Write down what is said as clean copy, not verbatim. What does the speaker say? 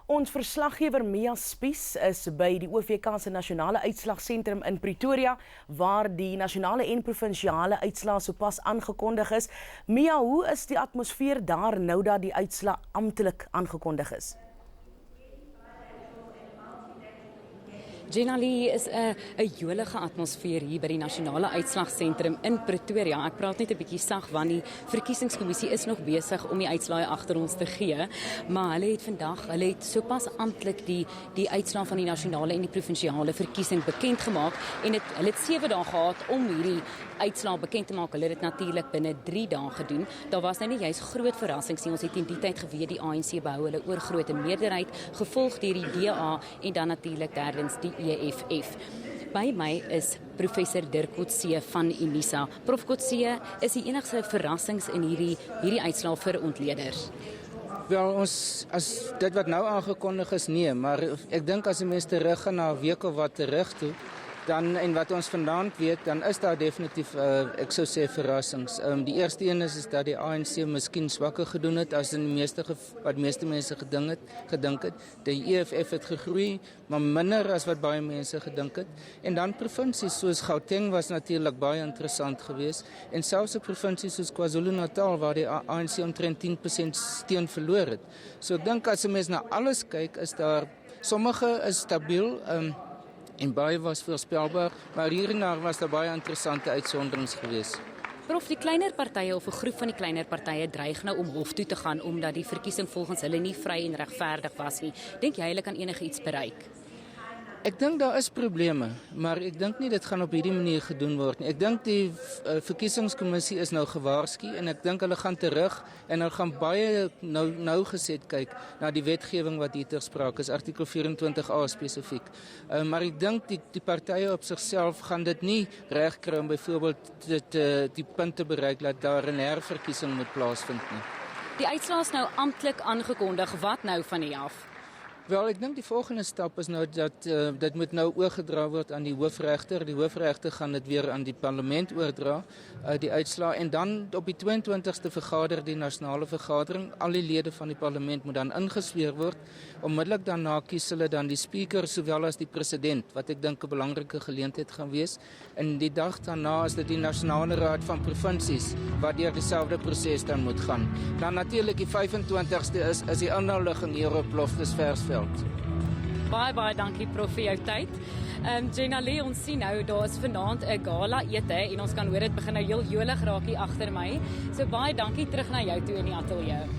Ons verslaggewer Mia Spies is by die OVK se nasionale uitslagsentrum in Pretoria, waar die nasionale en provinsiale uitslae sopas aangekondig is. Mia, hoe is die atmosfeer daar nou dat die uitslae amptelik aangekondig is? Jenali, is 'n jolige atmosfeer hier by die nasionale uitslagsentrum in Pretoria. Ek praat net 'n bietjie sag want die verkiesingskommissie is nog besig om die uitslae agter ons te gee, maar hulle het sopas amptelik die uitslae van die nasionale en die provinsiale verkiesing bekend gemaak en hulle het 7 dae gehad om hierdie uitslae bekend te maak. Hulle het dit natuurlik binne 3 dae gedoen. Daar was nou nie juist groot verrassings nie. Ons het in die tyd geweet die ANC behou hulle oorgrote meerderheid, gevolg deur die DA en dan natuurlik derdens die EFF. By my is professor Dirk Coetzee van Unisa. Prof Coetzee, is die enigste verrassings in hierdie uitslae vir ontleeders? Wel, as dit wat nou aangekondig is, nee, maar ek dink as die mense teruggaan na 'n week of wat terug toe, dan en wat ons vandaan weet, dan is daar definitief ek sou sê verrassings. Die eerste een is dat die ANC miskien swakker gedoen het as in wat meeste mense gedink het. Die EFF het gegroei, maar minder as wat baie mense gedink het. En dan provinsies soos Gauteng was natuurlik baie interessant geweest, en selfs 'n provinsie soos KwaZulu-Natal waar die ANC omtrent 10% steun verloor het. So ek dink as 'n mens na alles kyk, is daar sommige is stabiel, en baie was voorspelbaar, maar hierna was daar baie interessante uitsonderings geweest. Prof, die kleiner partye of 'n groep van die kleiner partye dreig nou om hof toe te gaan omdat die verkiesing volgens hulle nie vry en regverdig was nie. Dink jy hulle kan enigiets bereik? Ek dink daar is probleme, maar ek dink nie dit gaan op hierdie manier gedoen word nie. Ek dink die verkiesingskommissie is nou gewaarsku en ek dink hulle gaan terug en hulle gaan baie nou geset kyk na die wetgewing wat hier ter sprake is, artikel 24A spesifiek. Maar ek dink die partye op sigself gaan dit nie regkry om byvoorbeeld die punt te bereik dat daar 'n herverkiesing moet plaasvind nie. Die uitslae is nou amptelik aangekondig. Wat nou van hier af? Wel, ek dink die volgende stap is nou dat dit moet nou oorgedra word aan die hoofregter. Die hoofregter gaan dit weer aan die parlement oordra, die uitslae, en dan op die 22ste vergader die nasionale vergadering. Al die lede van die parlement moet dan ingesweer word. Onmiddellik daarna kies hulle dan die speaker sowel as die president, wat ek dink 'n belangrike geleentheid gaan wees. En die dag daarna is dit die nasionale raad van provinsies wat deur dieselfde proses dan moet gaan. Dan natuurlik die 25ste is die inhuldiging hier op Loftusversveld. Baie dankie prof vir jou tyd. Jenali, ons sien nou, daar is vanaand 'n gala ete en ons kan hoor dit begin nou heel jolig raak hier agter my. So baie dankie terug na jou toe in die ateljee.